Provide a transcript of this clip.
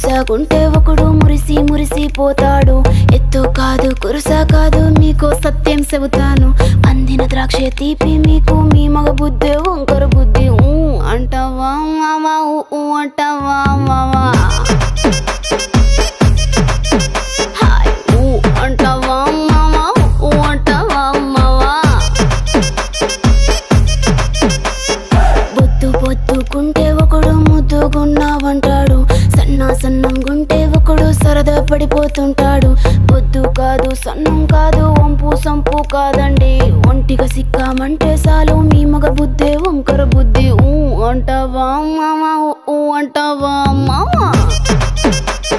కురుసాకుంటే ఒకడు మురిసి మురిసి పోతాడు. ఎత్తు కాదు కురుసా కాదు మీకో సత్యం చెబుతాను. అందిన ద్రాక్ష తీపి మీకు మీ మగ బుద్ధి వంకర బుద్ధి. అంటావా మావా అంటావా మావా అంటావా మావా అంటావా మావా. బొద్దు బొద్దుకుంటే ఒకడు ముద్దుగున్నావంటాడు. సన్నం గుంటే ఒకడు సరదా పడిపోతుంటాడు. బొద్దు కాదు సన్నం కాదు వంపు సంపు కాదండి. ఒంటిగా సిక్కామంటే చాలు మీ మగ బుద్ధే వంకర బుద్ధి. అంటావా మావా అంటావా మావా.